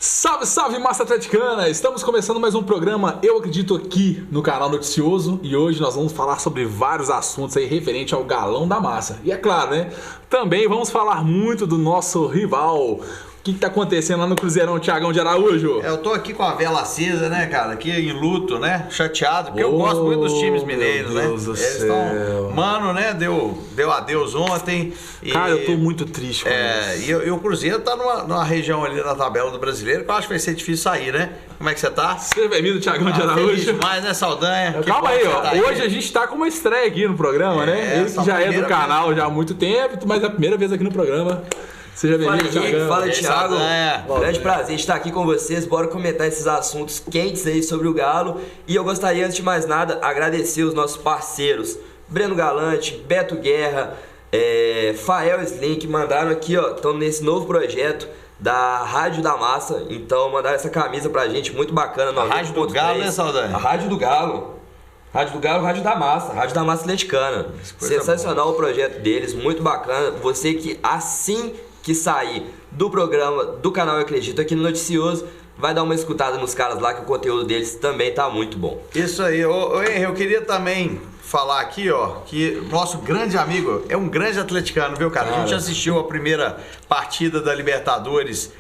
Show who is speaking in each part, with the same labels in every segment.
Speaker 1: Salve, salve, massa atleticana! Estamos começando mais um programa Eu Acredito aqui no canal Noticioso e hoje nós vamos falar sobre vários assuntos aí referente ao Galão da Massa. E é claro, né? Também vamos falar muito do nosso rival. O que tá acontecendo lá no Cruzeirão, Thiagão de Araújo?
Speaker 2: Eu tô aqui com a vela acesa, né, cara? Aqui em luto, né? Chateado, porque eu gosto muito dos times mineiros, né?
Speaker 1: Deus do
Speaker 2: Eles
Speaker 1: céu.
Speaker 2: Mano, né? Deu adeus ontem.
Speaker 1: Cara, eu tô muito triste com isso.
Speaker 2: E o Cruzeiro tá numa região ali na tabela do Brasileiro que eu acho que vai ser difícil sair, né? Como é que você tá?
Speaker 1: Seja bem-vindo, Thiagão de Araújo.
Speaker 2: Feliz demais, né, Saldanha?
Speaker 1: Calma aí, ó.
Speaker 2: Tá
Speaker 1: Hoje a gente tá com uma estreia aqui no programa, né? Ele que já é do canal já há muito tempo, mas é a primeira vez aqui no programa. Seja bem-vindo, Thiagão.
Speaker 3: Fala, Thiago. Grande
Speaker 1: Bom,
Speaker 3: prazer estar aqui com vocês. Bora comentar esses assuntos quentes aí sobre o Galo. E eu gostaria, antes de mais nada, agradecer os nossos parceiros Breno Galante, Beto Guerra, Fael Slim, que mandaram aqui, ó, estão nesse novo projeto da Rádio da Massa. Então mandaram essa camisa pra gente, muito bacana.
Speaker 2: A Rádio do Galo, né, Saldanha?
Speaker 3: A Rádio do Galo. Rádio do Galo, Rádio da Massa, Rádio da Massa Atleticana. Sensacional o projeto deles, muito bacana. Você que assim que sair do programa do canal Eu Acredito aqui no Noticioso, vai dar uma escutada nos caras lá, que o conteúdo deles também tá muito bom.
Speaker 2: Isso aí. Ô Henrique, eu queria também falar aqui, ó, que nosso grande amigo é um grande atleticano, viu, cara? A gente assistiu a primeira partida da Libertadores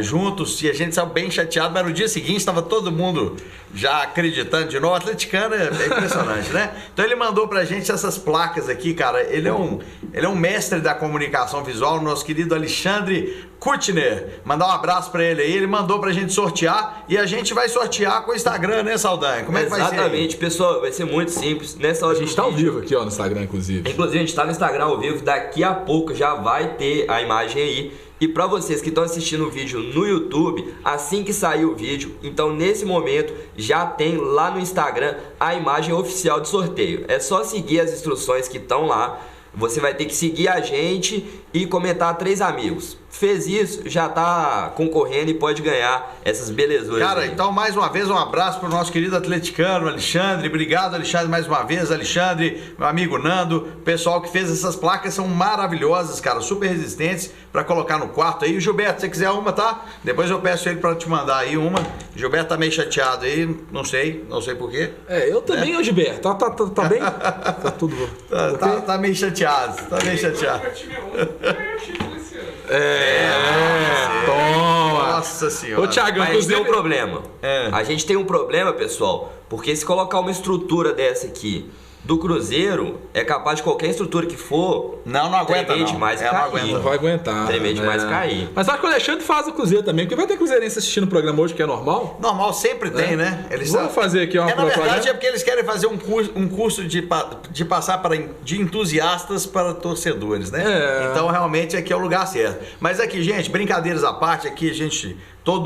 Speaker 2: juntos e a gente saiu bem chateado, mas no dia seguinte estava todo mundo já acreditando de novo. O atleticano é impressionante, né? Então ele mandou pra gente essas placas aqui, cara. Ele é um mestre da comunicação visual, nosso querido Alexandre Kutner. Mandar um abraço pra ele aí. Ele mandou pra gente sortear e a gente vai sortear com o Instagram, né, Saldanha? Como é que vai ser?
Speaker 3: Exatamente, pessoal, vai ser muito simples. Nessa hora
Speaker 1: a gente tá ao vivo aqui, ó, no Instagram, inclusive.
Speaker 3: Inclusive, a gente tá no Instagram ao vivo, daqui a pouco já vai ter a imagem aí. E para vocês que estão assistindo o vídeo no YouTube, assim que sair o vídeo, então nesse momento já tem lá no Instagram a imagem oficial do sorteio. É só seguir as instruções que estão lá. Você vai ter que seguir a gente e comentar 3 amigos. Fez isso, já tá concorrendo e pode ganhar essas belezuras.
Speaker 2: Cara,
Speaker 3: aí.
Speaker 2: então mais uma vez um abraço pro nosso querido atleticano, Alexandre. Obrigado, Alexandre, mais uma vez. Alexandre, meu amigo Nando, o pessoal que fez essas placas são maravilhosas, cara, super resistentes para colocar no quarto aí. Gilberto, se você quiser uma, tá? Depois eu peço ele para te mandar aí uma. Gilberto tá meio chateado aí, não sei por quê.
Speaker 1: Eu também, ô Gilberto. Tá bem? Tá tudo bom.
Speaker 2: Tá meio chateado, tá meio chateado.
Speaker 1: Toma!
Speaker 2: Nossa senhora.
Speaker 1: Ô, Thiago,
Speaker 3: Mas a gente tem um
Speaker 1: inclusive...
Speaker 3: problema. A gente tem um problema, pessoal, porque se colocar uma estrutura dessa aqui do Cruzeiro, é capaz de qualquer estrutura que for
Speaker 2: não aguenta,
Speaker 3: tremer
Speaker 2: não.
Speaker 3: demais
Speaker 2: Não
Speaker 3: cair.
Speaker 2: aguenta.
Speaker 1: Não vai aguentar.
Speaker 3: Tremer demais cair.
Speaker 1: Mas acho que o Alexandre faz o Cruzeiro também, porque vai ter cruzeirense assistindo o programa hoje, que é normal.
Speaker 2: Normal sempre tem, né? Eles
Speaker 1: Vamos fazer aqui uma
Speaker 2: na verdade
Speaker 1: propaganda.
Speaker 2: é porque eles querem fazer um curso de passar de entusiastas para torcedores, né? Então realmente aqui é o lugar certo. Mas aqui, gente, brincadeiras à parte, aqui a gente...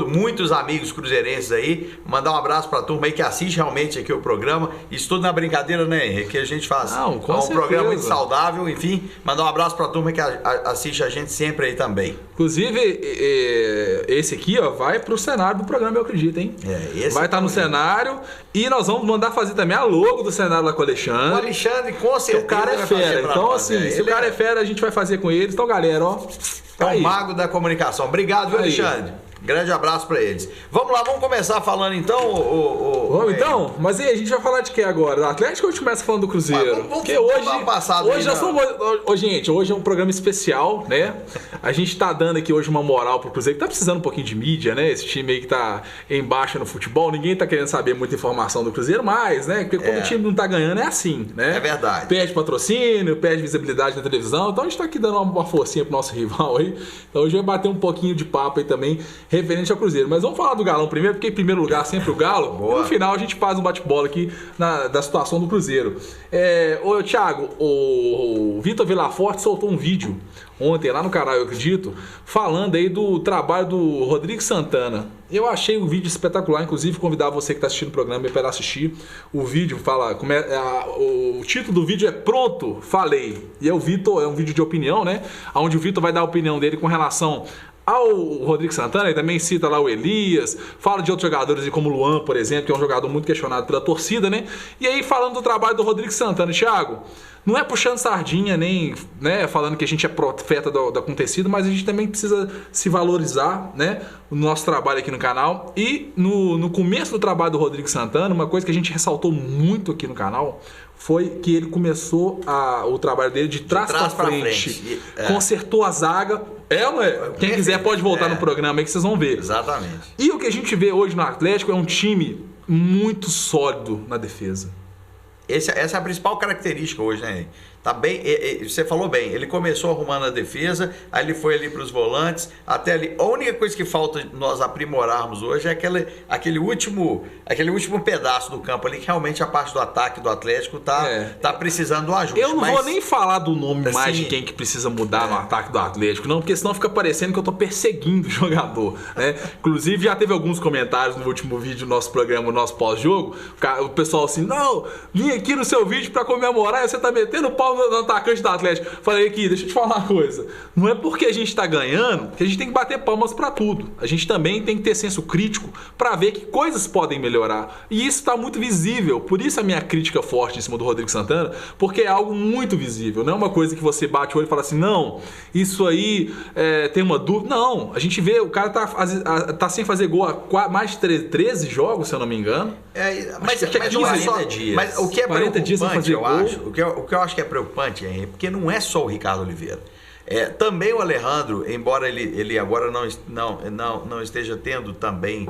Speaker 2: muitos amigos cruzeirenses aí, mandar um abraço pra turma aí que assiste realmente aqui o programa. Isso tudo na brincadeira, né, Henrique? Que a gente faz.
Speaker 1: Não, com
Speaker 2: um
Speaker 1: certeza.
Speaker 2: programa muito saudável, enfim. Mandar um abraço pra turma que assiste a gente sempre aí também.
Speaker 1: Inclusive, esse aqui, ó, vai pro cenário do programa, eu acredito, hein?
Speaker 2: Esse
Speaker 1: vai estar no cenário e nós vamos mandar fazer também a logo do cenário lá com o Alexandre.
Speaker 2: O Alexandre, com certeza.
Speaker 1: O cara é fera. Então, assim, se o cara é fera, a gente vai fazer com eles. Então, galera, ó.
Speaker 2: É o mago da comunicação. Obrigado, viu, Alexandre? Grande abraço pra eles. Vamos lá, vamos começar falando então.
Speaker 1: Vamos então? Mas e aí, a gente vai falar de quê agora? Do Atlético ou a gente começa falando do Cruzeiro?
Speaker 2: Porque hoje
Speaker 1: nós somos. Gente, hoje é um programa especial, né? A gente tá dando aqui hoje uma moral pro Cruzeiro, que tá precisando um pouquinho de mídia, né? Esse time aí que tá em baixa no futebol, ninguém tá querendo saber muita informação do Cruzeiro, mas, né? Porque como o time não tá ganhando, é assim, né?
Speaker 2: É verdade.
Speaker 1: Perde patrocínio, perde visibilidade na televisão, então a gente tá aqui dando uma forcinha pro nosso rival aí. Então hoje vai bater um pouquinho de papo aí também referente ao Cruzeiro. Mas vamos falar do Galão primeiro, porque em primeiro lugar sempre o Galo.
Speaker 2: Boa.
Speaker 1: E no final a gente faz um bate-bola aqui da situação do Cruzeiro. Ô Thiago, o Vitor Villaforte soltou um vídeo ontem lá no canal Eu Acredito, falando aí do trabalho do Rodrigo Santana. Eu achei o vídeo espetacular, inclusive convidar você que está assistindo o programa para assistir. O vídeo fala, o título do vídeo é Pronto, Falei. E é um vídeo de opinião, né? Onde o Vitor vai dar a opinião dele com relação ao Rodrigo Santana, ele também cita lá o Elias, fala de outros jogadores como o Luan, por exemplo, que é um jogador muito questionado pela torcida, né? E aí falando do trabalho do Rodrigo Santana, Thiago, não é puxando sardinha, nem falando que a gente é profeta do acontecido, mas a gente também precisa se valorizar, né? O nosso trabalho aqui no canal. E no começo do trabalho do Rodrigo Santana, uma coisa que a gente ressaltou muito aqui no canal foi que ele começou o trabalho dele de trás para frente. Consertou a zaga. Não é? Quem quiser pode voltar no programa aí que vocês vão ver.
Speaker 2: Exatamente.
Speaker 1: E o que a gente vê hoje no Atlético é um time muito sólido na defesa.
Speaker 2: Essa é a principal característica hoje, né? Tá bem, você falou bem, ele começou arrumando a defesa, aí ele foi ali para os volantes, até ali. A única coisa que falta nós aprimorarmos hoje é aquele último pedaço do campo ali, que realmente a parte do ataque do Atlético tá precisando de um ajuste.
Speaker 1: Eu não vou nem falar do nome assim, mais de quem que precisa mudar no ataque do Atlético, não, porque senão fica parecendo que eu tô perseguindo o jogador, né? Inclusive já teve alguns comentários no último vídeo do nosso programa, o nosso pós-jogo, o pessoal assim, não, vim aqui no seu vídeo para comemorar e você tá metendo pau no atacante do Atlético. Falei aqui, deixa eu te falar uma coisa. Não é porque a gente tá ganhando que a gente tem que bater palmas para tudo. A gente também tem que ter senso crítico para ver que coisas podem melhorar. E isso tá muito visível. Por isso a minha crítica forte em cima do Rodrigo Santana, porque é algo muito visível. Não é uma coisa que você bate o olho e fala assim, não, isso aí tem uma dúvida. Não, a gente vê, o cara tá sem fazer gol há mais de 13 jogos, se eu não me engano.
Speaker 2: Mas não é só dias. Mas o que é
Speaker 1: 40 dias sem fazer gol.
Speaker 2: O que eu acho que é preocupante é porque não é só o Ricardo Oliveira. Também o Alejandro, embora ele agora não esteja tendo também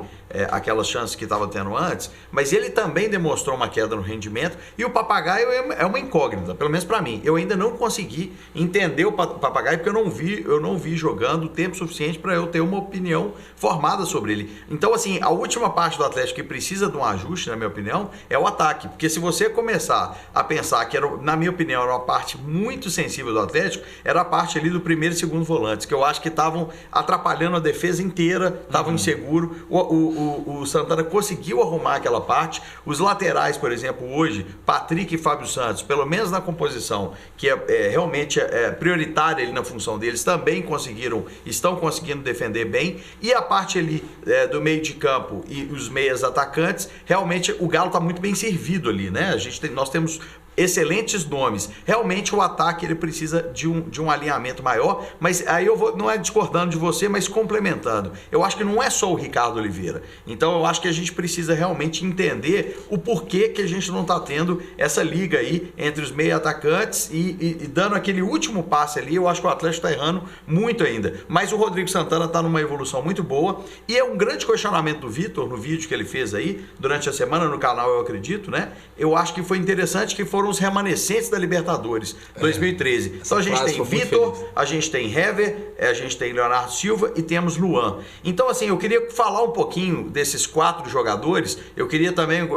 Speaker 2: aquelas chances que estava tendo antes, mas ele também demonstrou uma queda no rendimento e o Papagaio é uma incógnita, pelo menos para mim. Eu ainda não consegui entender o Papagaio porque eu não vi jogando o tempo suficiente para eu ter uma opinião formada sobre ele. Então, assim, a última parte do Atlético que precisa de um ajuste, na minha opinião, é o ataque. Porque se você começar a pensar que, na minha opinião, era uma parte muito sensível do Atlético, era a parte ali do primeiro e segundo volantes, que eu acho que estavam atrapalhando a defesa inteira, estavam inseguro. O Santana conseguiu arrumar aquela parte. Os laterais, por exemplo, hoje, Patrick e Fábio Santos, pelo menos na composição, que realmente é prioritária ali na função deles, também estão conseguindo defender bem. E a parte ali do meio de campo e os meias atacantes, realmente o Galo está muito bem servido ali, né? Nós temos excelentes nomes. Realmente o ataque ele precisa de um alinhamento maior, mas aí não é discordando de você, mas complementando. Eu acho que não é só o Ricardo Oliveira. Então eu acho que a gente precisa realmente entender o porquê que a gente não está tendo essa liga aí entre os meio atacantes e dando aquele último passe ali. Eu acho que o Atlético está errando muito ainda. Mas o Rodrigo Santana está numa evolução muito boa e é um grande questionamento do Vitor no vídeo que ele fez aí durante a semana no canal, eu acredito, né? Eu acho que foi interessante que foram os remanescentes da Libertadores 2013. Então a gente tem Vitor, a gente tem Hever, a gente tem Leonardo Silva e temos Luan. Então assim, eu queria falar um pouquinho desses 4 jogadores. Eu queria também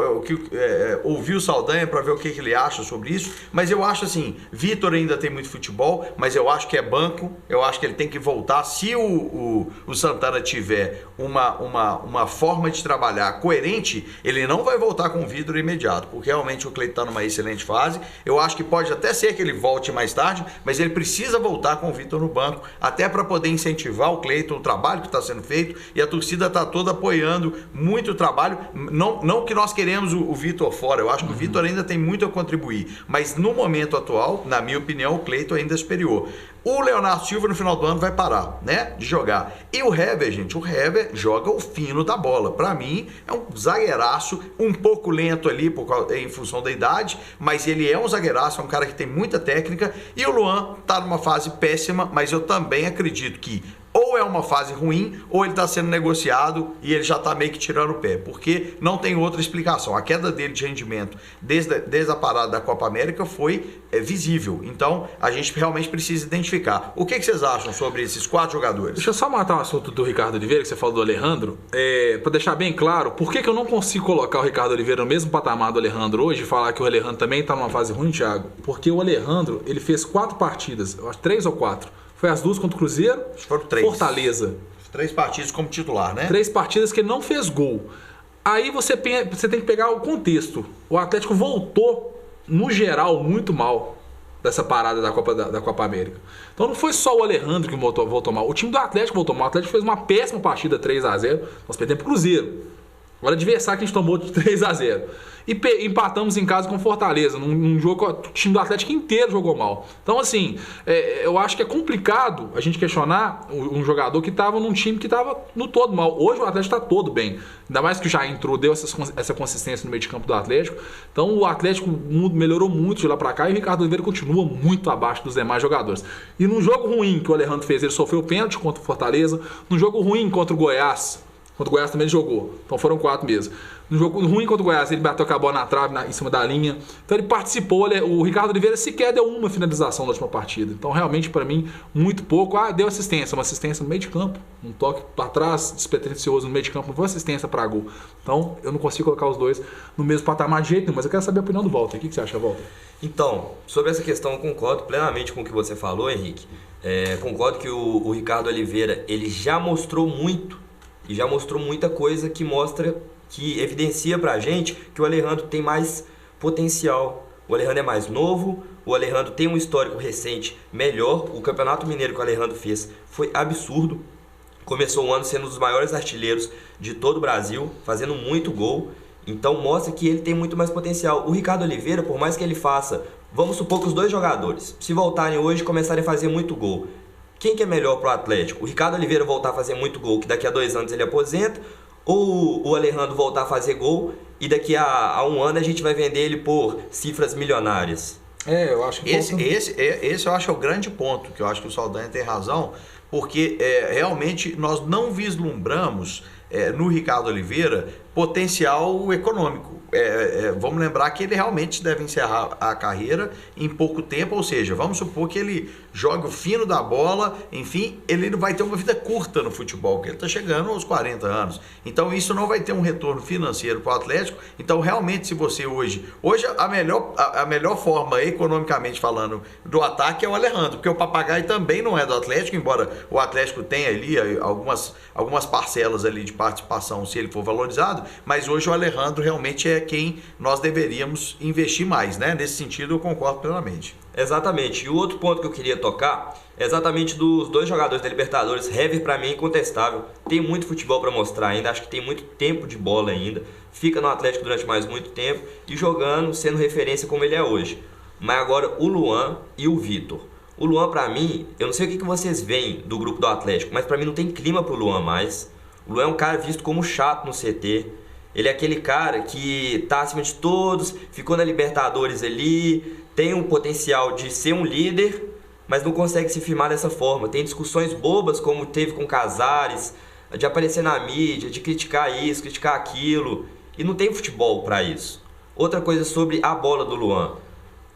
Speaker 2: ouvir o Saldanha para ver o que ele acha sobre isso, mas eu acho assim, Vitor ainda tem muito futebol, mas eu acho que é banco, eu acho que ele tem que voltar. Se o Santana tiver uma forma de trabalhar coerente, ele não vai voltar com o Vitor imediato, porque realmente o Cleiton está numa excelente fase. Eu acho que pode até ser que ele volte mais tarde, mas ele precisa voltar com o Vitor no banco, até para poder incentivar o Cleiton, o trabalho que está sendo feito, e a torcida está toda apoiando muito o trabalho. Não que nós queremos o Vitor fora, eu acho que o Vitor ainda tem muito a contribuir, mas no momento atual, na minha opinião, o Cleiton ainda é superior. O Leonardo Silva no final do ano vai parar, né, de jogar. E o Hever, gente, o Hever joga o fino da bola. Para mim, é um zagueiraço, um pouco lento ali em função da idade, mas ele é um zagueiraço, é um cara que tem muita técnica. E o Luan tá numa fase péssima, mas eu também acredito que ou é uma fase ruim, ou ele está sendo negociado e ele já está meio que tirando o pé, porque não tem outra explicação. A queda dele de rendimento desde a parada da Copa América foi visível. Então, a gente realmente precisa identificar. O que vocês acham sobre esses 4 jogadores?
Speaker 1: Deixa eu só matar o assunto do Ricardo Oliveira, que você falou do Alejandro, para deixar bem claro, por que eu não consigo colocar o Ricardo Oliveira no mesmo patamar do Alejandro hoje e falar que o Alejandro também está numa fase ruim, Thiago? Porque o Alejandro, ele fez 4 partidas, eu acho 3 ou 4. Foi as 2 contra o Cruzeiro,
Speaker 2: foram 3.
Speaker 1: Fortaleza.
Speaker 2: 3 partidas como titular, né?
Speaker 1: 3 partidas que ele não fez gol. Aí você tem que pegar o contexto. O Atlético voltou, no geral, muito mal. dessa parada da Copa América. Então não foi só o Alejandro que voltou mal. O time do Atlético voltou mal. O Atlético fez uma péssima partida 3-0. Nós perdemos pro Cruzeiro. Olha o adversário que a gente tomou de 3-0. E empatamos em casa com Fortaleza. Num jogo, o time do Atlético inteiro jogou mal. Então, assim, eu acho que é complicado a gente questionar um jogador que estava num time que estava no todo mal. Hoje o Atlético está todo bem. Ainda mais que o Jair entrou, deu essa consistência no meio de campo do Atlético. Então o Atlético melhorou muito de lá para cá e o Ricardo Oliveira continua muito abaixo dos demais jogadores. E num jogo ruim que o Alejandro fez, ele sofreu pênalti contra o Fortaleza. Num jogo ruim contra o Goiás. Contra o Goiás também ele jogou. Então foram 4 mesmo. No jogo ruim contra o Goiás, ele bateu com a bola na trave, em cima da linha. Então ele participou. O Ricardo Oliveira sequer deu uma finalização na última partida. Então realmente, para mim, muito pouco. Deu assistência. Uma assistência no meio de campo. Um toque para trás, despretensioso no meio de campo. Não foi assistência para gol. Então eu não consigo colocar os dois no mesmo patamar de jeito nenhum. Mas eu quero saber a opinião do Walter. O que você acha, Walter?
Speaker 3: Então, sobre essa questão, eu concordo plenamente com o que você falou, Henrique. Concordo que o Ricardo Oliveira, ele já mostrou muito. E já mostrou muita coisa que evidencia pra gente que o Alejandro tem mais potencial. O Alejandro é mais novo, o Alejandro tem um histórico recente melhor. O Campeonato Mineiro que o Alejandro fez foi absurdo. Começou o ano sendo um dos maiores artilheiros de todo o Brasil, fazendo muito gol. Então mostra que ele tem muito mais potencial. O Ricardo Oliveira, por mais que ele faça, vamos supor que os dois jogadores, se voltarem hoje e começarem a fazer muito gol, quem que é melhor pro Atlético? O Ricardo Oliveira voltar a fazer muito gol, que daqui a 2 anos ele aposenta, ou o Alejandro voltar a fazer gol e daqui a 1 ano a gente vai vender ele por cifras milionárias?
Speaker 2: Eu acho que esse eu acho é o grande ponto, que eu acho que o Saldanha tem razão, porque realmente nós não vislumbramos no Ricardo Oliveira potencial econômico. Vamos lembrar que ele realmente deve encerrar a carreira em pouco tempo, ou seja, vamos supor que ele jogue o fino da bola, enfim, ele não vai ter uma vida curta no futebol, porque ele está chegando aos 40 anos. Então isso não vai ter um retorno financeiro para o Atlético. Então realmente, se você hoje a melhor forma, economicamente falando, do ataque é o Alejandro, porque o Papagaio também não é do Atlético, embora o Atlético tenha ali algumas parcelas ali de participação, se ele for valorizado, mas hoje o Alejandro realmente é quem nós deveríamos investir mais, né? Nesse sentido eu concordo plenamente.
Speaker 3: Exatamente. E o outro ponto que eu queria tocar é exatamente dos dois jogadores da Libertadores. Hever, para mim, é incontestável. Tem muito futebol para mostrar ainda. Acho que tem muito tempo de bola ainda. Fica no Atlético durante mais muito tempo e jogando, sendo referência como ele é hoje. Mas agora o Luan e o Vitor. O Luan, para mim, eu não sei o que vocês veem do grupo do Atlético, mas para mim não tem clima pro Luan mais. O Luan é um cara visto como chato no CT. Ele é aquele cara que tá acima de todos, ficou na Libertadores ali, tem um potencial de ser um líder, mas não consegue se firmar dessa forma. Tem discussões bobas, como teve com Casares, de aparecer na mídia, de criticar isso, criticar aquilo, e não tem futebol para isso. Outra coisa sobre a bola do Luan.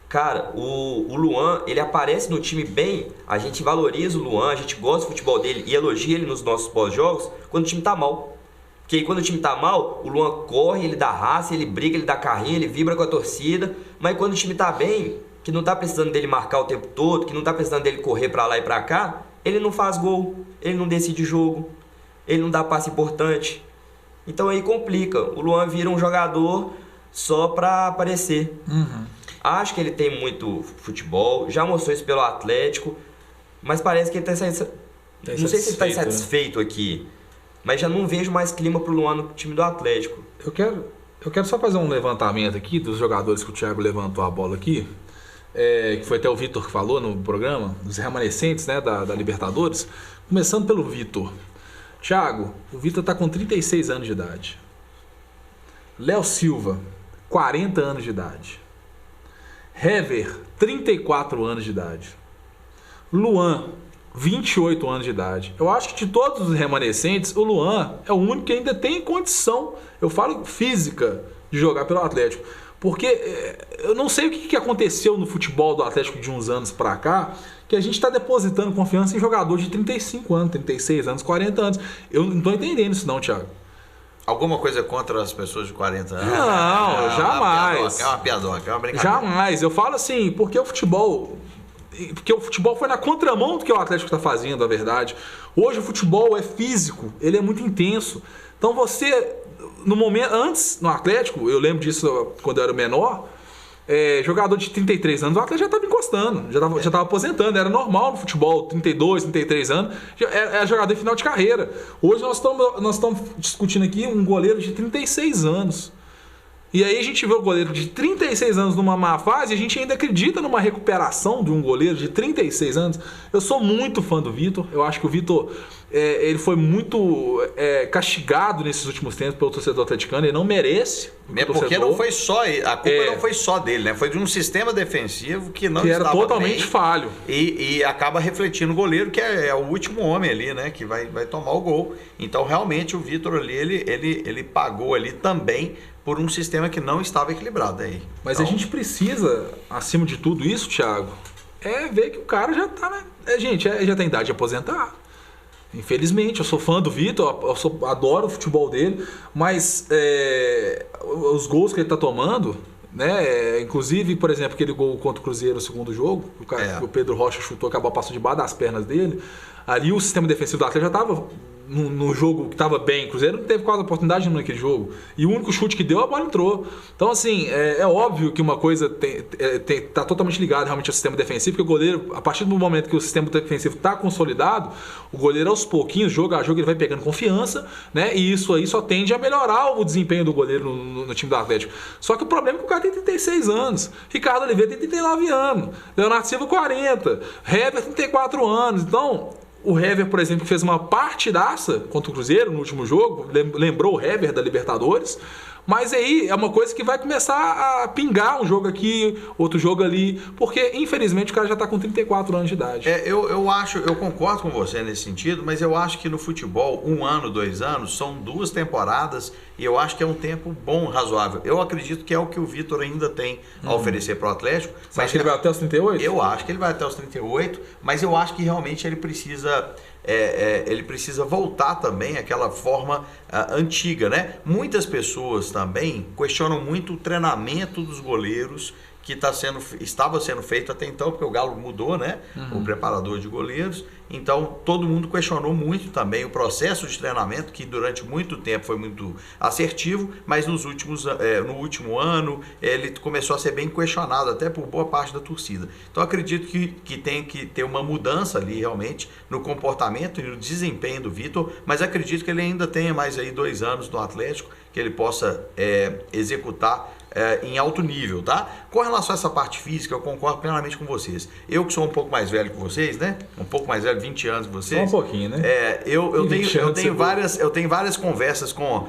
Speaker 3: Cara, o Luan, ele aparece no time bem, a gente valoriza o Luan, a gente gosta do futebol dele e elogia ele nos nossos pós-jogos quando o time tá mal. Porque aí quando o time tá mal, o Luan corre, ele dá raça, ele briga, ele dá carrinho, ele vibra com a torcida. Mas quando o time tá bem, que não tá precisando dele marcar o tempo todo, que não tá precisando dele correr pra lá e pra cá, ele não faz gol, ele não decide jogo, ele não dá passe importante. Então aí complica, o Luan vira um jogador só pra aparecer. Acho que ele tem muito futebol, já mostrou isso pelo Atlético, mas parece que ele tá não sei se ele tá insatisfeito aqui. Mas já não vejo mais clima pro Luan no time do Atlético.
Speaker 1: Eu quero só fazer um levantamento aqui dos jogadores que o Thiago levantou a bola aqui. Que foi até o Vitor que falou no programa, dos remanescentes, né, da Libertadores. Começando pelo Vitor. Thiago, o Vitor tá com 36 anos de idade. Léo Silva, 40 anos de idade. Hever, 34 anos de idade. Luan, 28 anos de idade. Eu acho que de todos os remanescentes, o Luan é o único que ainda tem condição, eu falo física, de jogar pelo Atlético. Porque eu não sei o que aconteceu no futebol do Atlético de uns anos pra cá, que a gente está depositando confiança em jogador de 35 anos, 36 anos, 40 anos. Eu não tô entendendo isso não, Thiago.
Speaker 2: Alguma coisa contra as pessoas de 40 anos?
Speaker 1: Não, jamais.
Speaker 2: É uma piadoca, é uma brincadeira.
Speaker 1: Jamais. Eu falo assim, porque o futebol foi na contramão do que o Atlético está fazendo, a verdade. Hoje o futebol é físico, ele é muito intenso. Então você, no momento, antes no Atlético, eu lembro disso quando eu era menor, jogador de 33 anos, o atleta já estava encostando, já estava aposentando. Era normal no futebol, 32, 33 anos, é jogador em final de carreira. Hoje nós estamos discutindo aqui um goleiro de 36 anos. E aí a gente vê o goleiro de 36 anos numa má fase e a gente ainda acredita numa recuperação de um goleiro de 36 anos. Eu sou muito fã do Vitor. Eu acho que o Vitor ele foi muito castigado nesses últimos tempos pelo torcedor atleticano. Ele não merece.
Speaker 2: Porque não foi só a culpa não foi só dele, né? Foi de um sistema defensivo que não
Speaker 1: era totalmente falho.
Speaker 2: E acaba refletindo o goleiro, que é o último homem ali, né? Que vai tomar o gol. Então, realmente, o Vitor ali, ele pagou ali também por um sistema que não estava equilibrado aí.
Speaker 1: Mas a gente precisa, acima de tudo isso, Thiago, ver que o cara já tá, né? Já tem idade de aposentar. Infelizmente, eu sou fã do Vitor, adoro o futebol dele, mas os gols que ele tá tomando, né? Inclusive, por exemplo, aquele gol contra o Cruzeiro no segundo jogo, que o Pedro Rocha chutou, acabou passando debaixo das pernas dele. Ali o sistema defensivo do Atlético já estava no jogo que estava bem. O Cruzeiro não teve quase oportunidade naquele jogo. E o único chute que deu, a bola entrou. Então, assim, é óbvio que uma coisa está totalmente ligada realmente ao sistema defensivo, porque o goleiro, a partir do momento que o sistema defensivo está consolidado, o goleiro aos pouquinhos, jogo a jogo, ele vai pegando confiança, né? E isso aí só tende a melhorar o desempenho do goleiro no time do Atlético. Só que o problema é que o cara tem 36 anos. Ricardo Oliveira tem 39 anos. Leonardo Silva, 40. Hever, 34 anos. Então, o Hever, por exemplo, fez uma partidaça contra o Cruzeiro no último jogo, lembrou o Hever da Libertadores, mas aí é uma coisa que vai começar a pingar um jogo aqui, outro jogo ali, porque infelizmente o cara já está com 34 anos de idade.
Speaker 2: Eu concordo com você nesse sentido, mas eu acho que no futebol, 1 ano, 2 anos, são 2 temporadas e eu acho que é um tempo bom, razoável. Eu acredito que é o que o Vitor ainda tem a oferecer para o Atlético.
Speaker 1: Você acha que ele vai até os 38?
Speaker 2: Eu acho que ele vai até os 38, mas eu acho que realmente ele precisa voltar também àquela forma antiga, né? Muitas pessoas também questionam muito o treinamento dos goleiros que estava sendo feito até então, porque o Galo mudou, né? O preparador de goleiros. Então, todo mundo questionou muito também o processo de treinamento, que durante muito tempo foi muito assertivo, mas no último ano ele começou a ser bem questionado, até por boa parte da torcida. Então, acredito que tem que ter uma mudança ali, realmente, no comportamento e no desempenho do Vitor, mas acredito que ele ainda tenha mais aí 2 anos no Atlético, que ele possa executar em alto nível, tá? Com relação a essa parte física, eu concordo plenamente com vocês. Eu que sou um pouco mais velho que vocês, né? Um pouco mais velho, 20 anos que vocês.
Speaker 1: Só um pouquinho, né?
Speaker 2: Eu tenho várias conversas com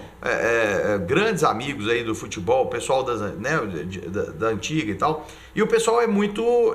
Speaker 2: grandes amigos aí do futebol, pessoal da antiga e tal. E o pessoal é muito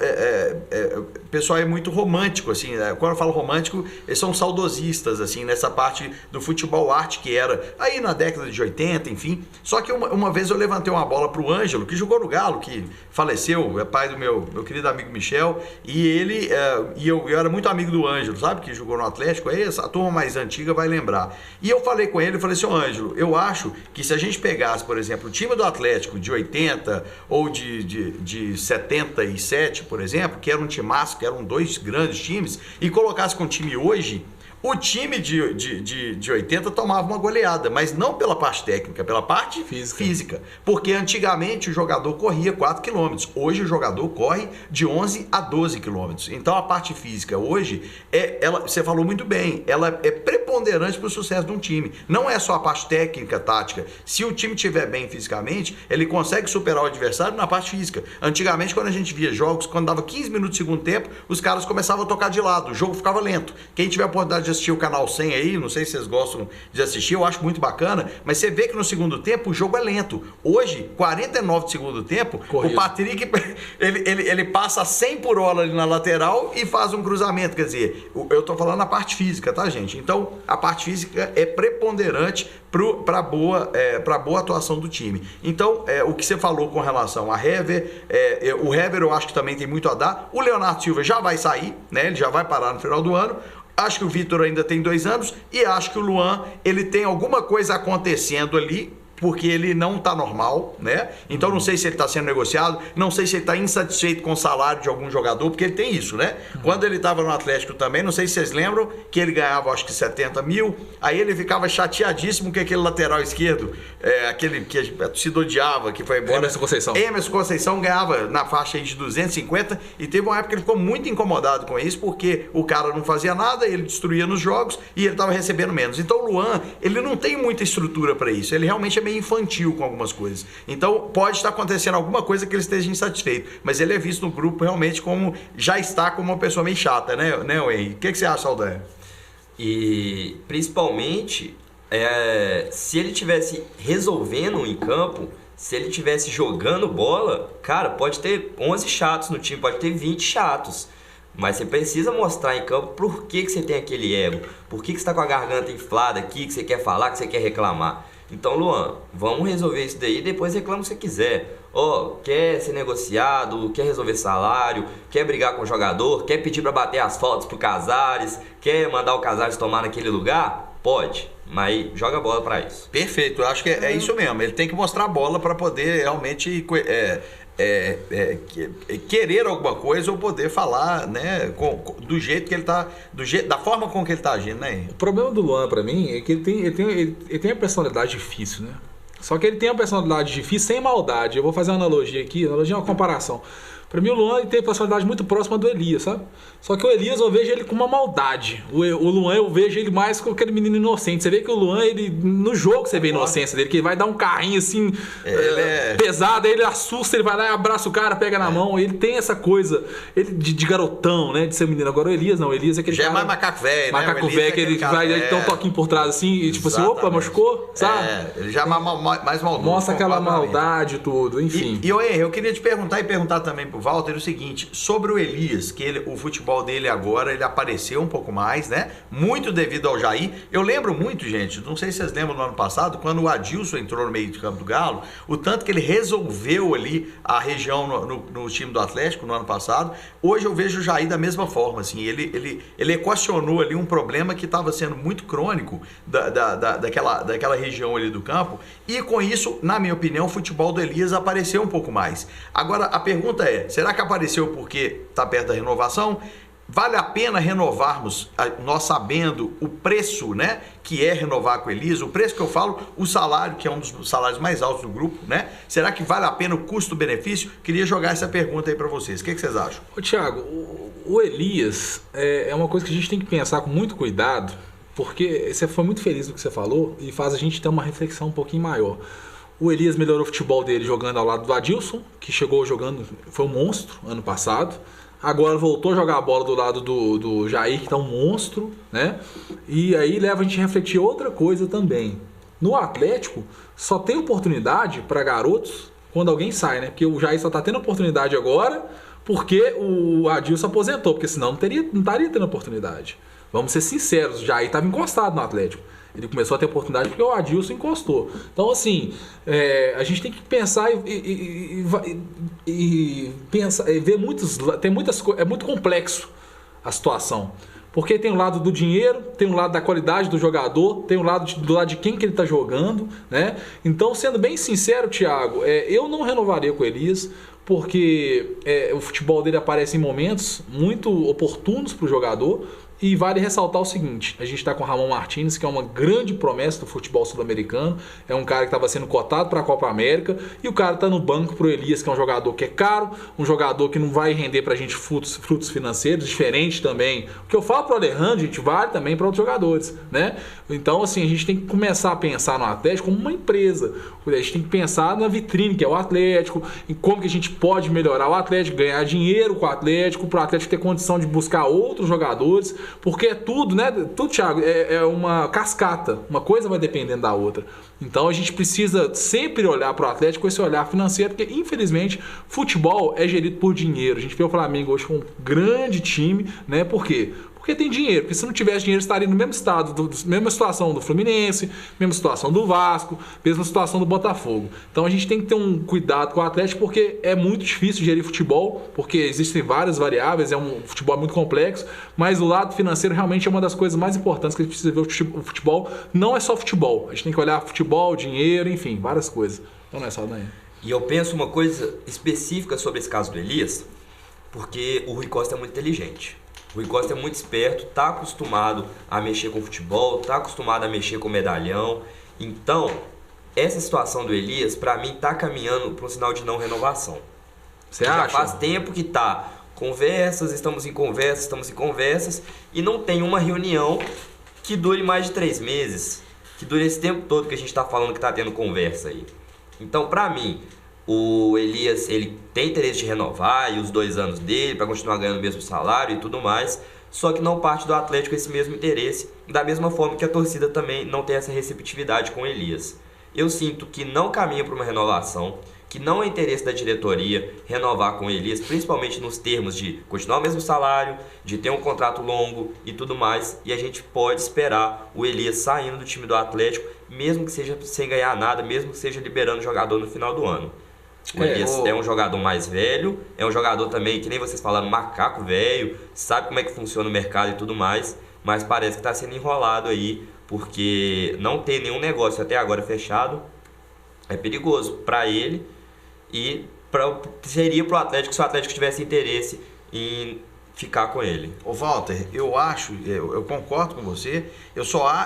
Speaker 2: romântico, assim, né? Quando eu falo romântico, eles são saudosistas, assim, nessa parte do futebol arte que era aí na década de 80, enfim. Só que uma vez eu levantei uma bola pro Ângelo, que jogou no Galo, que faleceu, é pai do meu querido amigo Michel, e ele, eu era muito amigo do Ângelo, sabe, que jogou no Atlético, aí a turma mais antiga vai lembrar. E eu falei com ele, eu falei assim, Ângelo, eu acho que se a gente pegasse, por exemplo, o time do Atlético de 80 ou de 77, por exemplo, que era um timaço, que eram 2 grandes times, e colocasse com o time hoje, o time de 80 tomava uma goleada, mas não pela parte técnica, pela parte física. Porque antigamente o jogador corria 4 km, hoje o jogador corre de 11 a 12 km. Então a parte física hoje, você falou muito bem, ela é preponderante para o sucesso de um time. Não é só a parte técnica, tática. Se o time estiver bem fisicamente, ele consegue superar o adversário na parte física. Antigamente, quando a gente via jogos, quando dava 15 minutos do segundo tempo, os caras começavam a tocar de lado, o jogo ficava lento. Quem tiver a oportunidade de assistir o Canal 100 aí, não sei se vocês gostam de assistir, eu acho muito bacana, mas você vê que no segundo tempo o jogo é lento. Hoje, 49 de segundo tempo, corrido. O Patrick, ele passa 100 por hora ali na lateral e faz um cruzamento, quer dizer, eu tô falando na parte física, tá, gente? Então, a parte física é preponderante para boa atuação do time. Então, o que você falou com relação a Hever, o Hever eu acho que também tem muito a dar, o Leonardo Silva já vai sair, né? Ele já vai parar no final do ano. Acho que o Vitor ainda tem 2 anos e acho que o Luan, ele tem alguma coisa acontecendo ali porque ele não está normal, né? Então não sei se ele está sendo negociado, não sei se ele está insatisfeito com o salário de algum jogador, porque ele tem isso, né? Quando ele estava no Atlético também, não sei se vocês lembram, que ele ganhava acho que 70 mil, aí ele ficava chateadíssimo que aquele lateral esquerdo, aquele que a torcida odiava, que foi embora. Emerson Conceição ganhava na faixa aí de 250 e teve uma época que ele ficou muito incomodado com isso, porque o cara não fazia nada, ele destruía nos jogos e ele estava recebendo menos. Então o Luan, ele não tem muita estrutura para isso, ele realmente é meio infantil com algumas coisas. Então pode estar acontecendo alguma coisa que ele esteja insatisfeito, mas ele é visto no grupo realmente como, já está como uma pessoa meio chata, né Henrique? O que você acha, Saldanha?
Speaker 3: E principalmente, se ele tivesse resolvendo em campo, se ele tivesse jogando bola, cara, pode ter 11 chatos no time, pode ter 20 chatos. Mas você precisa mostrar em campo por que você tem aquele ego, por que você está com a garganta inflada aqui, que você quer falar, que você quer reclamar. Então, Luan, vamos resolver isso daí, depois reclama o que você quiser. Quer ser negociado, quer resolver salário, quer brigar com o jogador, quer pedir para bater as faltas pro Casares, quer mandar o Casares tomar naquele lugar? Pode, mas joga bola para isso.
Speaker 2: Perfeito, eu acho que é isso mesmo. Ele tem que mostrar a bola para poder realmente querer alguma coisa ou poder falar, né, do jeito que ele tá, da forma com que ele tá agindo, né?
Speaker 1: O problema do Luan para mim é que ele tem a personalidade difícil, né? Só que ele tem uma personalidade difícil sem maldade. Eu vou fazer uma analogia aqui, analogia é uma comparação. Para mim o Luan tem uma personalidade muito próxima do Elias, sabe? Só que o Elias eu vejo ele com uma maldade. O Luan eu vejo ele mais com aquele menino inocente. Você vê que o Luan, ele no jogo você vê a inocência dele, que ele vai dar um carrinho assim pesado, aí ele assusta, ele vai lá e abraça o cara, pega na mão. Ele tem essa coisa de garotão, né? De ser menino. Agora o Elias não, o Elias é aquele cara...
Speaker 2: é mais macaco velho, né?
Speaker 1: Macaco velho, que ele vai dar um toquinho por trás assim e tipo assim, opa, machucou, sabe?
Speaker 2: Ele já é mais maldoso.
Speaker 1: Mostra aquela maldade e tudo, enfim.
Speaker 2: E eu queria te perguntar também pro Walter o seguinte, sobre o Elias, que o futebol dele agora, ele apareceu um pouco mais, né? Muito devido ao Jair. Eu lembro muito, gente, não sei se vocês lembram no ano passado, quando o Adilson entrou no meio de campo do Galo, o tanto que ele resolveu ali a região no time do Atlético no ano passado. Hoje eu vejo o Jair da mesma forma, assim, ele equacionou ali um problema que estava sendo muito crônico daquela região ali do campo, e com isso, na minha opinião, o futebol do Elias apareceu um pouco mais. Agora, a pergunta é, será que apareceu porque está perto da renovação? Vale a pena renovarmos, nós sabendo o preço, né, que é renovar com o Elias, o preço que eu falo, o salário, que é um dos salários mais altos do grupo, né? Será que vale a pena o custo-benefício? Queria jogar essa pergunta aí para vocês. O que vocês acham?
Speaker 1: Ô, Thiago, o Elias é uma coisa que a gente tem que pensar com muito cuidado, porque você foi muito feliz no que você falou e faz a gente ter uma reflexão um pouquinho maior. O Elias melhorou o futebol dele jogando ao lado do Adilson, que chegou jogando, foi um monstro ano passado. Agora voltou a jogar a bola do lado do Jair, que tá um monstro, né? E aí leva a gente a refletir outra coisa também. No Atlético, só tem oportunidade para garotos quando alguém sai, né? Porque o Jair só tá tendo oportunidade agora porque o Adilson aposentou, porque senão não estaria tendo oportunidade. Vamos ser sinceros, o Jair estava encostado no Atlético. Ele começou a ter oportunidade porque o Adilson encostou. Então, assim, a gente tem que pensar e pensar, ver muitas coisas. É muito complexo a situação. Porque tem o lado do dinheiro, tem o lado da qualidade do jogador, tem o lado do lado de quem que ele está jogando, né? Então, sendo bem sincero, Thiago, eu não renovaria com o Elias, porque o futebol dele aparece em momentos muito oportunos para o jogador. E vale ressaltar o seguinte, a gente está com o Ramon Martínez, que é uma grande promessa do futebol sul-americano, é um cara que estava sendo cotado para a Copa América, e o cara está no banco para o Elias, que é um jogador que é caro, um jogador que não vai render para a gente frutos financeiros, diferente também. O que eu falo para o Alejandro, gente, vale também para outros jogadores, né? Então, assim, a gente tem que começar a pensar no Atlético como uma empresa, a gente tem que pensar na vitrine, que é o Atlético, em como que a gente pode melhorar o Atlético, ganhar dinheiro com o Atlético, para o Atlético ter condição de buscar outros jogadores. Porque é tudo, né? Tudo, Thiago, é uma cascata. Uma coisa vai dependendo da outra. Então a gente precisa sempre olhar para o Atlético com esse olhar financeiro, porque infelizmente futebol é gerido por dinheiro. A gente vê o Flamengo hoje com um grande time, né? Por quê? Porque Porque tem dinheiro. Porque se não tivesse dinheiro, estaria no mesmo estado, mesma situação do Fluminense, mesma situação do Vasco, mesma situação do Botafogo. Então a gente tem que ter um cuidado com o Atlético, porque é muito difícil gerir futebol, porque existem várias variáveis, é um futebol muito complexo, mas o lado financeiro realmente é uma das coisas mais importantes que a gente precisa ver. O futebol não é só futebol. A gente tem que olhar futebol, dinheiro, enfim, várias coisas. Então não é só daí.
Speaker 3: E eu penso uma coisa específica sobre esse caso do Elias, porque o Rui Costa é muito inteligente. O Rui Costa é muito esperto, está acostumado a mexer com futebol, está acostumado a mexer com medalhão. Então, essa situação do Elias, para mim, está caminhando para um sinal de não renovação.
Speaker 1: Você
Speaker 3: Já
Speaker 1: acha?
Speaker 3: faz tempo que está estamos em conversas, e não tem uma reunião que dure mais de 3 meses, que dure esse tempo todo que a gente está falando que está tendo conversa aí. Então, para mim, o Elias, ele tem interesse de renovar e os 2 anos dele para continuar ganhando o mesmo salário e tudo mais, só que não parte do Atlético esse mesmo interesse, da mesma forma que a torcida também não tem essa receptividade com o Elias. Eu sinto que não caminha para uma renovação, que não é interesse da diretoria renovar com o Elias, principalmente nos termos de continuar o mesmo salário, de ter um contrato longo e tudo mais, e a gente pode esperar o Elias saindo do time do Atlético, mesmo que seja sem ganhar nada, mesmo que seja liberando o jogador no final do ano. O Elias é um jogador mais velho, é um jogador também, que nem vocês falaram, macaco velho, sabe como é que funciona o mercado e tudo mais, mas parece que está sendo enrolado aí, porque não ter nenhum negócio até agora fechado é perigoso para ele e seria para o Atlético se o Atlético tivesse interesse em ficar com ele.
Speaker 2: Ô Walter, eu concordo com você,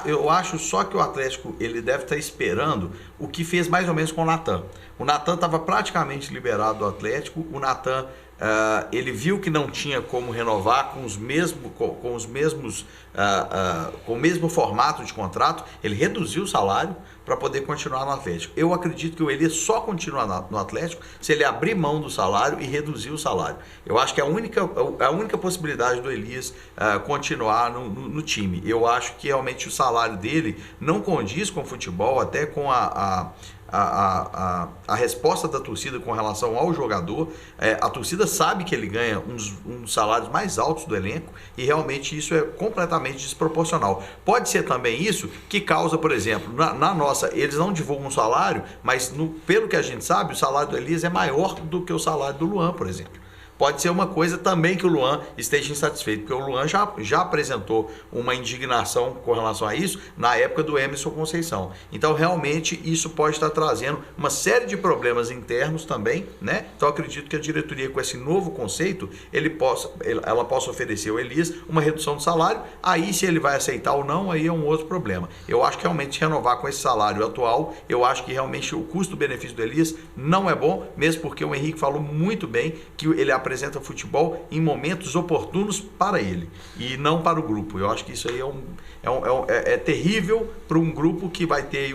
Speaker 2: eu acho só que o Atlético ele deve estar esperando o que fez mais ou menos com o Natan. O Natan estava praticamente liberado do Atlético, o Natan ele viu que não tinha como renovar com o mesmo formato de contrato, ele reduziu o salário para poder continuar no Atlético. Eu acredito que o Elias só continua no Atlético se ele abrir mão do salário e reduzir o salário. Eu acho que a única possibilidade do Elias continuar no time. Eu acho que realmente o salário dele não condiz com o futebol, até com a resposta da torcida com relação ao jogador. A torcida sabe que ele ganha uns salários mais altos do elenco e realmente isso é completamente desproporcional. Pode ser também isso que causa, por exemplo, na nossa, eles não divulgam o salário, mas pelo que a gente sabe, o salário do Elias é maior do que o salário do Luan, por exemplo. Pode ser uma coisa também que o Luan esteja insatisfeito, porque o Luan já apresentou uma indignação com relação a isso na época do Emerson Conceição. Então, realmente, isso pode estar trazendo uma série de problemas internos também, né? Então, acredito que a diretoria, com esse novo conceito, ela possa oferecer ao Elias uma redução do salário. Aí, se ele vai aceitar ou não, aí é um outro problema. Eu acho que realmente renovar com esse salário atual, eu acho que realmente o custo-benefício do Elias não é bom, mesmo porque o Henrique falou muito bem que ele apresenta futebol em momentos oportunos para ele e não para o grupo. Eu acho que isso aí é terrível para um grupo que vai ter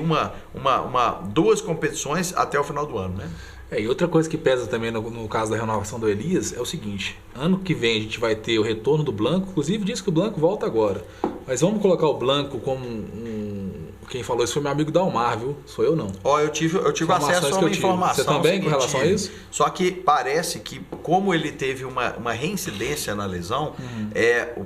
Speaker 2: duas competições até o final do ano, né?
Speaker 1: E outra coisa que pesa também no caso da renovação do Elias é o seguinte: ano que vem a gente vai ter o retorno do Blanco, inclusive diz que o Blanco volta agora, mas vamos colocar o Blanco como quem falou isso foi meu amigo Dalmar, viu? Sou eu não.
Speaker 2: Eu tive acesso a uma informação.
Speaker 1: Você também com relação a isso?
Speaker 2: Só que parece que, como ele teve uma reincidência na lesão,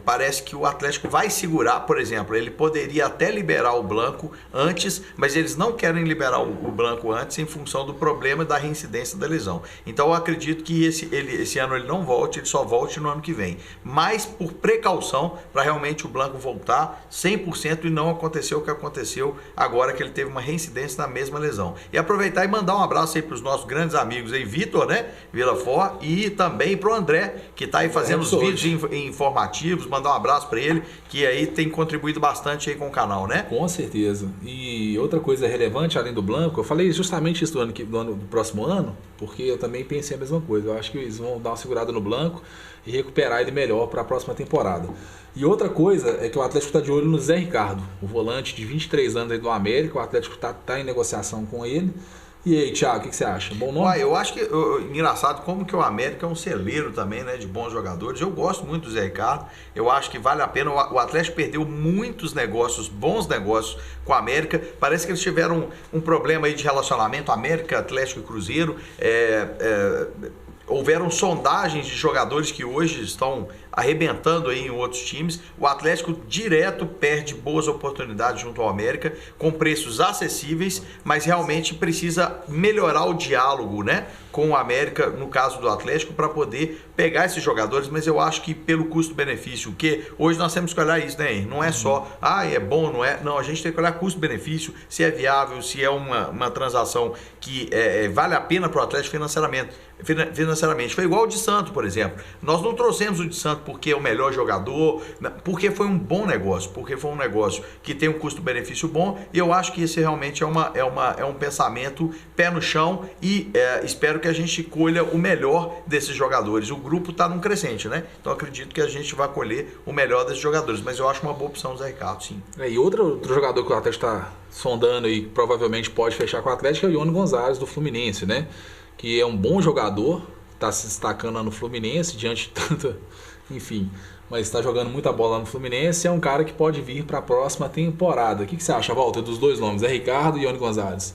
Speaker 2: parece que o Atlético vai segurar, por exemplo, ele poderia até liberar o Blanco antes, mas eles não querem liberar o Blanco antes em função do problema da reincidência da lesão. Então eu acredito que esse ano ele não volte, ele só volte no ano que vem. Mas por precaução, para realmente o Blanco voltar 100% e não acontecer o que aconteceu agora que ele teve uma reincidência na mesma lesão. E aproveitar e mandar um abraço aí para os nossos grandes amigos aí, Vitor, né, Villafort, e também para o André, que está aí fazendo os vídeos informativos. Mandar um abraço para ele, que aí tem contribuído bastante aí com o canal, né?
Speaker 1: Com certeza. E outra coisa relevante, além do Blanco, eu falei justamente isso do próximo ano, porque eu também pensei a mesma coisa. Eu acho que eles vão dar uma segurada no Blanco e recuperar ele melhor para a próxima temporada. E outra coisa é que o Atlético está de olho no Zé Ricardo, o volante de 23 anos aí do América. O Atlético está em negociação com ele. E aí, Thiago, o que você acha? Bom nome?
Speaker 2: Eu acho que engraçado como que o América é um celeiro também, né, de bons jogadores. Eu gosto muito do Zé Ricardo. Eu acho que vale a pena. O Atlético perdeu muitos negócios, bons negócios com o América. Parece que eles tiveram um problema aí de relacionamento, América, Atlético e Cruzeiro. Houveram sondagens de jogadores que hoje estão arrebentando aí em outros times. O Atlético direto perde boas oportunidades junto ao América, com preços acessíveis, mas realmente precisa melhorar o diálogo, né, com o América, no caso do Atlético, para poder pegar esses jogadores, mas eu acho que pelo custo-benefício, que hoje nós temos que olhar isso, né? Não é só, é bom, não é? Não, a gente tem que olhar custo-benefício, se é viável, se é uma transação que vale a pena para o Atlético financeiramente. Foi igual o de Santos, por exemplo. Nós não trouxemos o de Santos porque é o melhor jogador, porque foi um bom negócio, porque foi um negócio que tem um custo-benefício bom, e eu acho que esse realmente é um pensamento pé no chão, e espero que a gente colha o melhor desses jogadores. O grupo está num crescente, né? Então acredito que a gente vai colher o melhor desses jogadores, mas eu acho uma boa opção o Zé Ricardo, sim.
Speaker 1: E outro jogador que o Atlético está sondando e provavelmente pode fechar com o Atlético é o Ione Gonzalez, do Fluminense, né? Que é um bom jogador, está se destacando lá no Fluminense, diante de tanta... Enfim, mas está jogando muita bola lá no Fluminense, é um cara que pode vir para a próxima temporada. O que você acha, Walter, dos dois nomes, Zé Ricardo e Ione Gonzalez?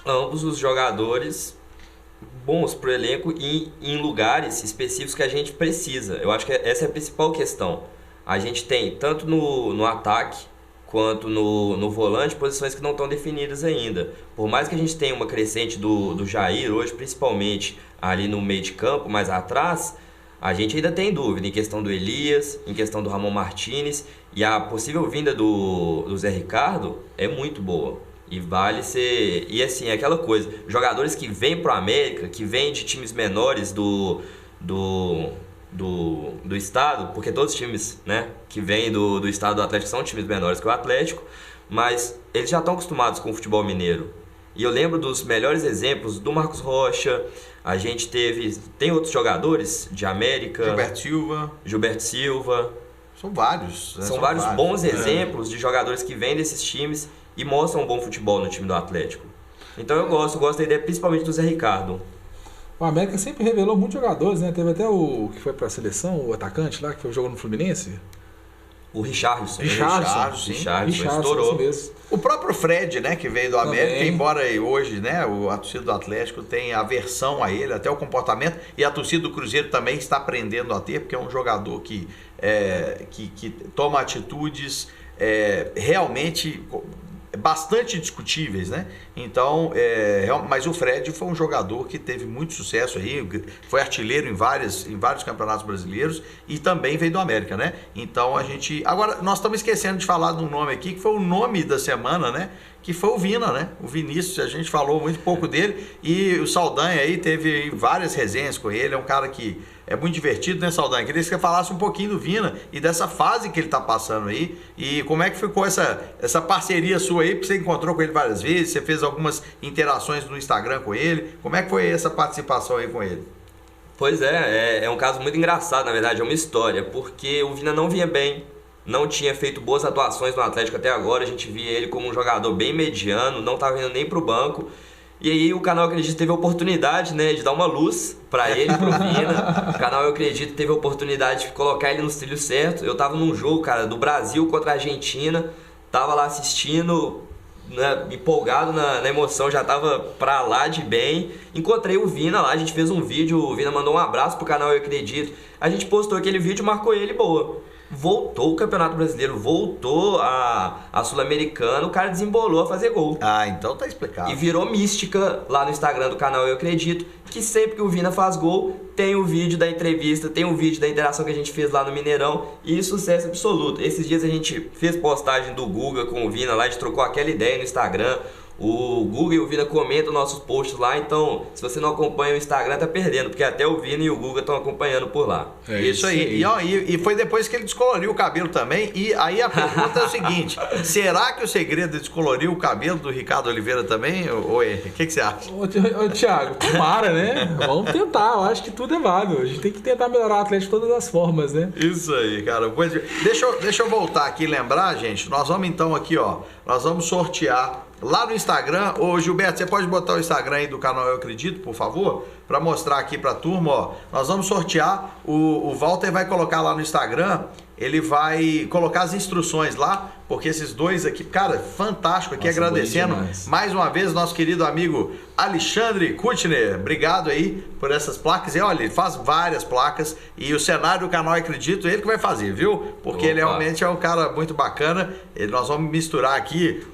Speaker 3: Ambos os jogadores bons para o elenco e em lugares específicos que a gente precisa. Eu acho que essa é a principal questão. A gente tem, tanto no ataque quanto no volante, posições que não estão definidas ainda. Por mais que a gente tenha uma crescente do Jair hoje, principalmente ali no meio de campo, mais atrás, a gente ainda tem dúvida em questão do Elias, em questão do Ramon Martinez, e a possível vinda do Zé Ricardo é muito boa. E vale ser... E assim, é aquela coisa, jogadores que vêm pro América, que vêm de times menores do estado, porque todos os times, né, que vêm do estado do Atlético são times menores que o Atlético, mas eles já estão acostumados com o futebol mineiro. E eu lembro dos melhores exemplos do Marcos Rocha, a gente tem outros jogadores de América... Gilberto Silva.
Speaker 2: São vários. Né?
Speaker 3: São vários bons exemplos de jogadores que vêm desses times e mostram um bom futebol no time do Atlético. Então eu gosto da ideia principalmente do Zé Ricardo.
Speaker 1: O América sempre revelou muitos jogadores, né? Teve até o que foi para a seleção, o atacante lá, que foi jogando no Fluminense.
Speaker 3: O Richarlison
Speaker 1: estourou.
Speaker 2: O próprio Fred, né, que veio do América, embora hoje, né, a torcida do Atlético tem aversão a ele, até o comportamento, e a torcida do Cruzeiro também está aprendendo a ter, porque é um jogador que toma atitudes realmente bastante discutíveis, né? Então, mas o Fred foi um jogador que teve muito sucesso aí, foi artilheiro em vários campeonatos brasileiros e também veio do América, né? Então agora nós estamos esquecendo de falar de um nome aqui que foi o nome da semana, né? Que foi o Vina, né? O Vinícius, a gente falou muito pouco dele, e o Saldanha aí teve várias resenhas com ele, é um cara que é muito divertido, né, Saldanha? Queria que você falasse um pouquinho do Vina e dessa fase que ele está passando aí, e como é que ficou essa parceria sua aí, porque você encontrou com ele várias vezes, você fez algumas interações no Instagram com ele, como é que foi essa participação aí com ele?
Speaker 3: Pois é um caso muito engraçado, na verdade, é uma história, porque o Vina não vinha bem, não tinha feito boas atuações no Atlético até agora, a gente via ele como um jogador bem mediano, não estava indo nem pro banco. E aí o canal Eu Acredito teve a oportunidade, né, de dar uma luz para ele, pro Vina. O canal Eu Acredito teve a oportunidade de colocar ele nos trilhos certos. Eu tava num jogo, cara, do Brasil contra a Argentina, tava lá assistindo, né, empolgado na emoção, já tava pra lá de bem. Encontrei o Vina lá, a gente fez um vídeo, o Vina mandou um abraço pro canal Eu Acredito. A gente postou aquele vídeo, marcou ele, boa. Voltou o Campeonato Brasileiro, voltou a Sul-Americana, o cara desembolou a fazer gol.
Speaker 2: Então tá explicado.
Speaker 3: E virou mística lá no Instagram do canal Eu Acredito, que sempre que o Vina faz gol, tem o vídeo da entrevista, tem o vídeo da interação que a gente fez lá no Mineirão, e sucesso absoluto. Esses dias a gente fez postagem do Guga com o Vina lá, a gente trocou aquela ideia no Instagram. O Guga e o Vina comentam nossos posts lá, então se você não acompanha o Instagram tá perdendo, porque até o Vina e o Guga estão acompanhando por lá.
Speaker 2: Isso aí. E foi depois que ele descoloriu o cabelo também, e aí a pergunta é o seguinte, será que o segredo é descolorir o cabelo do Ricardo Oliveira também, ou o que você acha?
Speaker 1: Ô Thiago, tomara, né? Vamos tentar, eu acho que tudo é válido, a gente tem que tentar melhorar o Atlético de todas as formas, né?
Speaker 2: Isso aí, cara. Pois, deixa eu voltar aqui e lembrar, gente, nós vamos então aqui, nós vamos sortear lá no Instagram. Ô Gilberto, você pode botar o Instagram aí do canal Eu Acredito, por favor? para mostrar aqui para a turma, ó. Nós vamos sortear, o Walter vai colocar lá no Instagram, ele vai colocar as instruções lá, porque esses dois aqui, cara, fantástico aqui, nossa, agradecendo mais uma vez nosso querido amigo Alexandre Kutner, obrigado aí por essas placas, e olha, ele faz várias placas, e o cenário do canal Acredito, ele que vai fazer, viu? Porque ele realmente é um cara muito bacana, nós vamos misturar aqui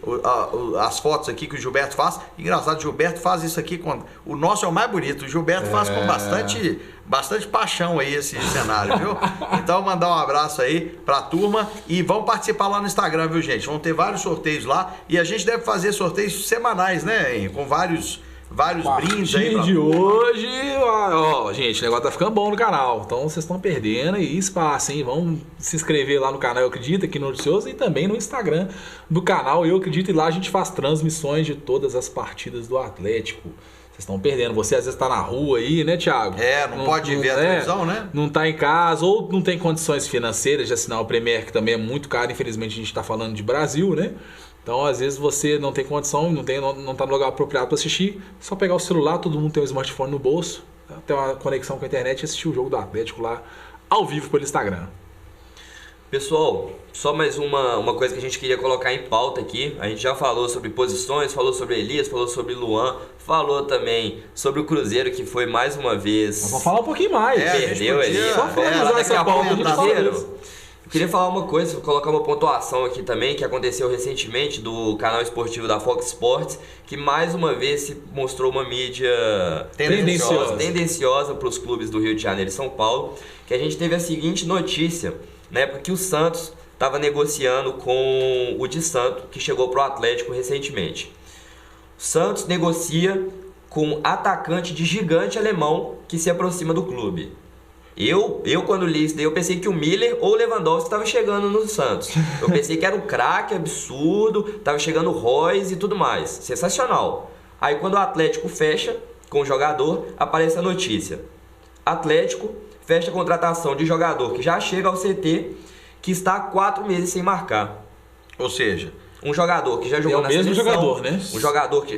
Speaker 2: as fotos aqui que o Gilberto faz, engraçado, o Gilberto faz isso aqui, o nosso é o mais bonito, o Gilberto faz com bastante paixão aí esse cenário, viu? Então mandar um abraço aí pra turma e vão participar lá no Instagram, viu, gente? Vão ter vários sorteios lá e a gente deve fazer sorteios semanais, né, com vários brindes aí. A partir
Speaker 1: de hoje, ó, gente, o negócio tá ficando bom no canal, então vocês estão perdendo aí espaço, hein? Vão se inscrever lá no canal Eu Acredito, aqui no Noticioso, e também no Instagram do canal Eu Acredito, e lá a gente faz transmissões de todas as partidas do Atlético. Vocês estão perdendo. Você às vezes está na rua aí, né, Thiago?
Speaker 2: Não pode ver a televisão, né?
Speaker 1: Não está em casa ou não tem condições financeiras de assinar o Premier, que também é muito caro. Infelizmente a gente está falando de Brasil, né? Então às vezes você não tem condição, não está no lugar apropriado para assistir. Só pegar o celular, todo mundo tem um smartphone no bolso, ter uma conexão com a internet e assistir o jogo do Atlético lá ao vivo pelo Instagram.
Speaker 3: Pessoal, só mais uma coisa que a gente queria colocar em pauta aqui. A gente já falou sobre posições, falou sobre Elias, falou sobre Luan, falou também sobre o Cruzeiro, que foi mais uma vez...
Speaker 1: Vamos falar um pouquinho mais.
Speaker 3: Perdeu ali.
Speaker 1: Só finalizar essa pauta do Cruzeiro.
Speaker 3: Eu queria falar uma coisa, colocar uma pontuação aqui também, que aconteceu recentemente do canal esportivo da Fox Sports, que mais uma vez se mostrou uma mídia tendenciosa para os clubes do Rio de Janeiro e São Paulo, que a gente teve a seguinte notícia, na época que o Santos estava negociando com o de Santo, que chegou para o Atlético recentemente. O Santos negocia com um atacante de gigante alemão que se aproxima do clube. Eu quando li isso daí, eu pensei que o Miller ou o Lewandowski estava chegando no Santos. Eu pensei que era um craque absurdo, estava chegando o Royce e tudo mais. Sensacional. Aí quando o Atlético fecha com o jogador, aparece a notícia. Atlético fecha a contratação de jogador que já chega ao CT, que está há 4 meses sem marcar.
Speaker 2: Ou seja,
Speaker 3: um jogador que já jogou na seleção.
Speaker 1: Jogador, né?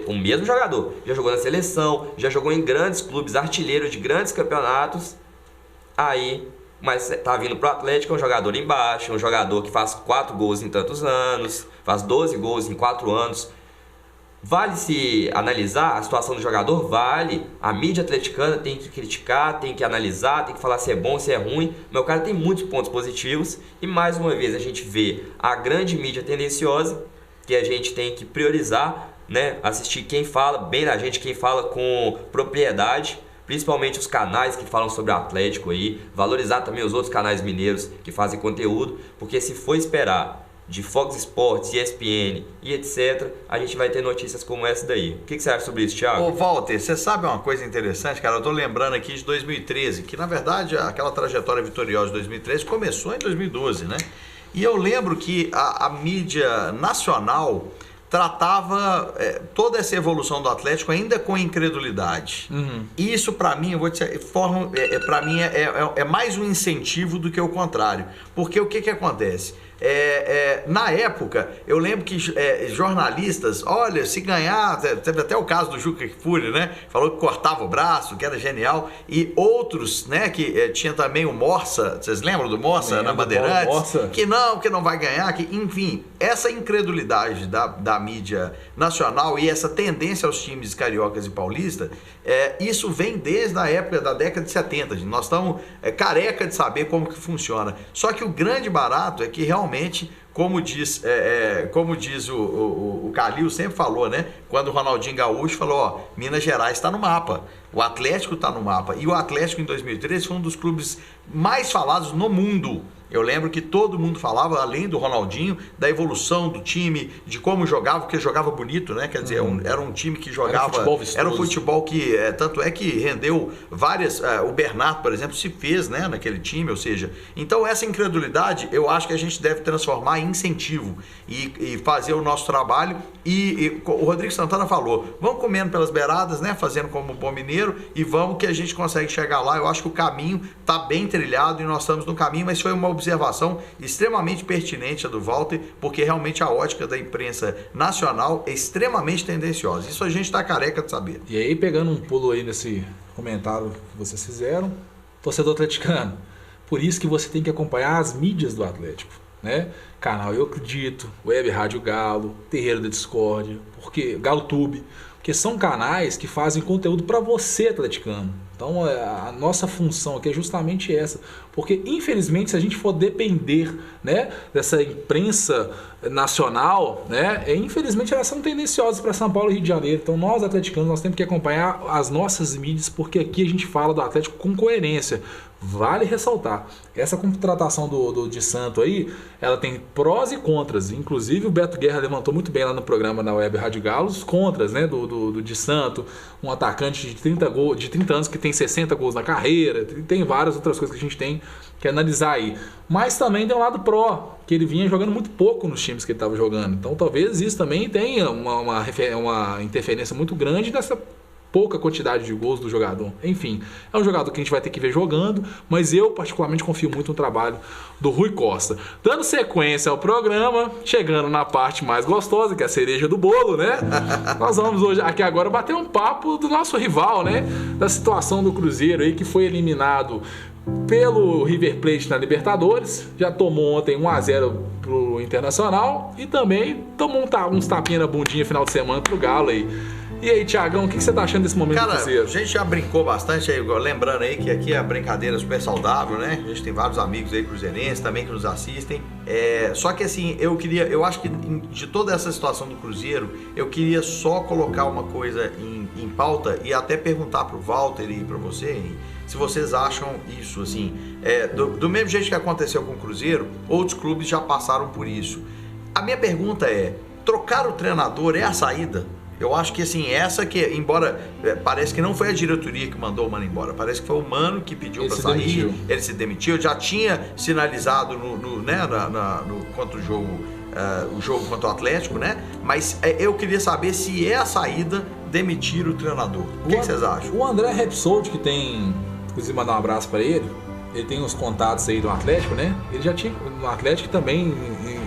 Speaker 3: O mesmo jogador. Já jogou na seleção, já jogou em grandes clubes, artilheiro de grandes campeonatos. Aí, mas tá vindo pro Atlético, é um jogador embaixo, um jogador que faz 4 gols em tantos anos, faz 12 gols em 4 anos. Vale se analisar a situação do jogador? Vale. A mídia atleticana tem que criticar, tem que analisar, tem que falar se é bom, se é ruim. Mas o cara tem muitos pontos positivos. E mais uma vez a gente vê a grande mídia tendenciosa, que a gente tem que priorizar, né? Assistir quem fala bem da gente, quem fala com propriedade. Principalmente os canais que falam sobre o Atlético aí. Valorizar também os outros canais mineiros que fazem conteúdo. Porque se for esperar de Fox Sports, ESPN e etc., a gente vai ter notícias como essa daí. O que você acha sobre isso, Thiago?
Speaker 2: Ô, Walter, você sabe uma coisa interessante, cara? Eu tô lembrando aqui de 2013, que na verdade aquela trajetória vitoriosa de 2013 começou em 2012, né? E eu lembro que a mídia nacional tratava toda essa evolução do Atlético ainda com incredulidade. Uhum. E isso, para mim, eu vou dizer, para mim é mais um incentivo do que o contrário. Porque o que acontece? Na época, eu lembro que jornalistas, olha, se ganhar, teve até o caso do Juca Kfouri, né? Falou que cortava o braço, que era genial, e outros, né, que tinha também o Morsa, vocês lembram do Morsa na Bandeirantes? Que não vai ganhar, enfim, essa incredulidade da mídia nacional e essa tendência aos times cariocas e paulistas, isso vem desde a época da década de 70, gente. Nós estamos careca de saber como que funciona. Só que o grande barato é que realmente, como diz o Calil sempre falou, né? Quando o Ronaldinho Gaúcho falou, ó, Minas Gerais está no mapa, o Atlético está no mapa. E o Atlético em 2013 foi um dos clubes mais falados no mundo. Eu lembro que todo mundo falava, além do Ronaldinho, da evolução do time, de como jogava, porque jogava bonito, né? Quer dizer, era um time que jogava... Era um futebol que... tanto é que rendeu várias... o Bernardo, por exemplo, se fez, né, naquele time, ou seja... Então, essa incredulidade, eu acho que a gente deve transformar em incentivo e fazer o nosso trabalho. E o Rodrigo Santana falou, vamos comendo pelas beiradas, né? Fazendo como bom mineiro e vamos que a gente consegue chegar lá. Eu acho que o caminho está bem trilhado e nós estamos no caminho, mas foi uma observação extremamente pertinente a do Walter, porque realmente a ótica da imprensa nacional é extremamente tendenciosa. Isso a gente está careca de saber.
Speaker 1: E aí, pegando um pulo aí nesse comentário que vocês fizeram, torcedor atleticano, por isso que você tem que acompanhar as mídias do Atlético, né? Canal Eu Acredito, Web Rádio Galo, Terreiro da Discórdia, porque Galo Tube, porque são canais que fazem conteúdo para você, atleticano. Então a nossa função aqui é justamente essa, porque infelizmente se a gente for depender, né, dessa imprensa nacional, né, infelizmente elas são tendenciosas para São Paulo e Rio de Janeiro. Então nós atleticanos nós temos que acompanhar as nossas mídias, porque aqui a gente fala do Atlético com coerência. Vale ressaltar, essa contratação do Di Santo aí, ela tem prós e contras. Inclusive o Beto Guerra levantou muito bem lá no programa na Web Rádio Galo os contras, né, do Di Santo, um atacante de 30 anos que tem 60 gols na carreira, tem várias outras coisas que a gente tem que analisar aí. Mas também tem um lado pró, que ele vinha jogando muito pouco nos times que ele estava jogando. Então talvez isso também tenha uma interferência muito grande nessa pouca quantidade de gols do jogador. Enfim, é um jogador que a gente vai ter que ver jogando, mas eu particularmente confio muito no trabalho do Rui Costa. Dando sequência ao programa, chegando na parte mais gostosa, que é a cereja do bolo, né? Nós vamos hoje aqui agora bater um papo do nosso rival, né? Da situação do Cruzeiro aí, que foi eliminado pelo River Plate na Libertadores, já tomou ontem 1-0 pro Internacional e também tomou uns tapinhas na bundinha final de semana pro Galo aí. E aí, Thiagão, o que você tá achando desse momento do Cruzeiro?
Speaker 2: A gente já brincou bastante aí, lembrando aí que aqui é a brincadeira super saudável, né? A gente tem vários amigos aí cruzeirenses também que nos assistem. Só que assim, eu acho que de toda essa situação do Cruzeiro, eu queria só colocar uma coisa em pauta e até perguntar pro Walter e pra você, se vocês acham isso, assim, do mesmo jeito que aconteceu com o Cruzeiro, outros clubes já passaram por isso. A minha pergunta é, trocar o treinador é a saída? Eu acho que assim, essa que, embora parece que não foi a diretoria que mandou o Mano embora, parece que foi o Mano que pediu para sair, ele se demitiu, já tinha sinalizado contra o jogo contra o Atlético, né? Mas eu queria saber se é a saída demitir o treinador. O que vocês acham?
Speaker 1: O André Repsold, que tem, inclusive mandar um abraço para ele tem uns contatos aí do Atlético, né? Ele já tinha no Atlético e também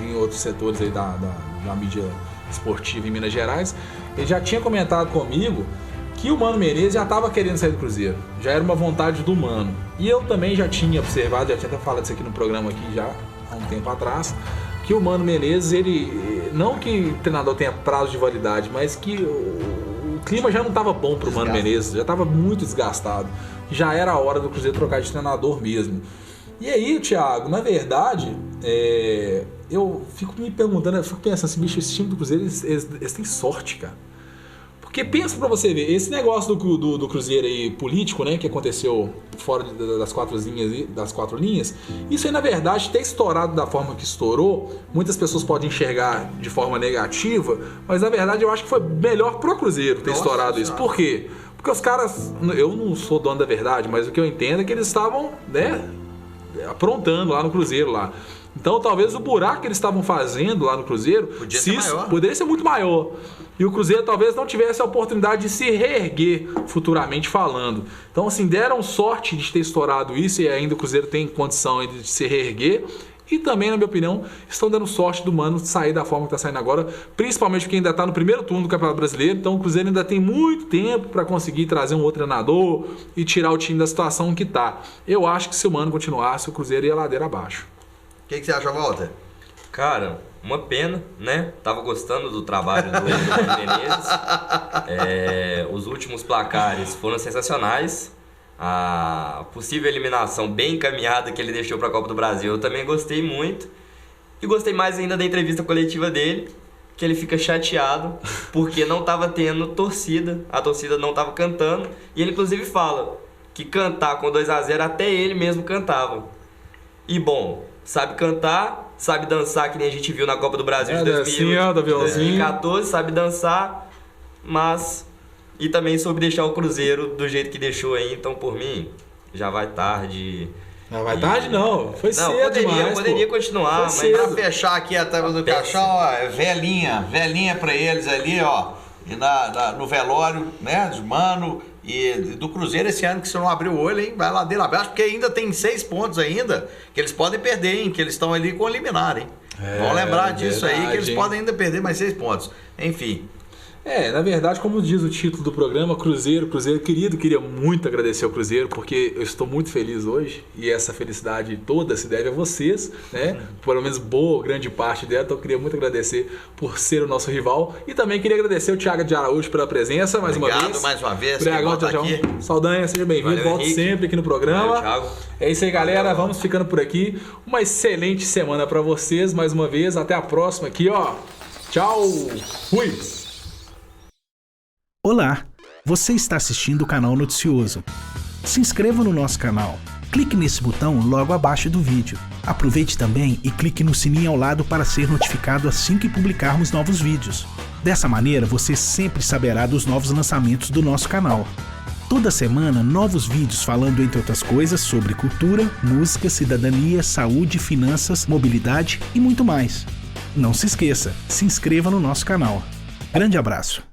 Speaker 1: em outros setores aí da mídia esportiva em Minas Gerais. Ele já tinha comentado comigo que o Mano Menezes já estava querendo sair do Cruzeiro. Já era uma vontade do Mano. E eu também já tinha observado, já tinha até falado isso aqui no programa aqui já há um tempo atrás, que o Mano Menezes, ele, não que o treinador tenha prazo de validade, mas que o clima já não estava bom para o Mano Menezes, já estava muito desgastado. Já era a hora do Cruzeiro trocar de treinador mesmo. E aí, Thiago, na verdade, eu fico me perguntando, eu fico pensando assim, bicho, esse time do Cruzeiro, eles têm sorte, cara. Porque pensa pra você ver, esse negócio do Cruzeiro aí, político, né, que aconteceu fora das quatro linhas, isso aí, na verdade, ter estourado da forma que estourou, muitas pessoas podem enxergar de forma negativa, mas na verdade eu acho que foi melhor pro Cruzeiro ter estourado isso. Por quê? Porque os caras, eu não sou dono da verdade, mas o que eu entendo é que eles estavam, né, aprontando lá no Cruzeiro lá. Então talvez o buraco que eles estavam fazendo lá no Cruzeiro poderia ser muito maior. E o Cruzeiro talvez não tivesse a oportunidade de se reerguer futuramente falando. Então assim, deram sorte de ter estourado isso e ainda o Cruzeiro tem condição de se reerguer. E também, na minha opinião, estão dando sorte do Mano sair da forma que está saindo agora, principalmente porque ainda está no primeiro turno do Campeonato Brasileiro, então o Cruzeiro ainda tem muito tempo para conseguir trazer um outro treinador e tirar o time da situação que está. Eu acho que se o Mano continuasse, o Cruzeiro ia ladeira abaixo.
Speaker 2: O que você acha, Walter?
Speaker 3: Cara, uma pena, né? Tava gostando do trabalho do Mano Menezes. Os últimos placares foram sensacionais. A possível eliminação bem encaminhada que ele deixou para a Copa do Brasil, eu também gostei muito. E gostei mais ainda da entrevista coletiva dele, que ele fica chateado porque não estava tendo torcida, a torcida não estava cantando. E ele inclusive fala que cantar com 2-0 até ele mesmo cantava. E bom, sabe cantar, sabe dançar, que nem a gente viu na Copa do Brasil de 2014, sabe dançar, mas... E também soube deixar o Cruzeiro do jeito que deixou aí, então por mim, já vai tarde.
Speaker 1: Não vai tarde não, foi cedo demais.
Speaker 2: Poderia continuar, mas pra fechar aqui a tábua do caixão, ó, velhinha pra eles ali, ó. e no velório, né, de Mano e do Cruzeiro esse ano, que se não abrir o olho, hein, vai ladeira abaixo, porque ainda tem 6 pontos ainda, que eles podem perder, hein, que eles estão ali com o liminar, hein. Vamos lembrar disso aí, que eles podem ainda perder mais 6 pontos. Enfim.
Speaker 1: Na verdade, como diz o título do programa, Cruzeiro querido, queria muito agradecer ao Cruzeiro, porque eu estou muito feliz hoje, e essa felicidade toda se deve a vocês, né? Pelo menos grande parte dela, então eu queria muito agradecer por ser o nosso rival, e também queria agradecer o Thiago de Araújo pela presença, mais uma vez.
Speaker 2: Obrigado mais uma vez.
Speaker 1: Saldanha, seja bem-vindo, volte sempre aqui no programa.
Speaker 3: Valeu,
Speaker 1: é isso aí, galera, vamos ficando por aqui. Uma excelente semana para vocês, mais uma vez, até a próxima aqui, ó. Tchau, fui!
Speaker 4: Olá, você está assistindo o canal Noticioso. Se inscreva no nosso canal. Clique nesse botão logo abaixo do vídeo. Aproveite também e clique no sininho ao lado para ser notificado assim que publicarmos novos vídeos. Dessa maneira, você sempre saberá dos novos lançamentos do nosso canal. Toda semana, novos vídeos falando, entre outras coisas, sobre cultura, música, cidadania, saúde, finanças, mobilidade e muito mais. Não se esqueça, se inscreva no nosso canal. Grande abraço!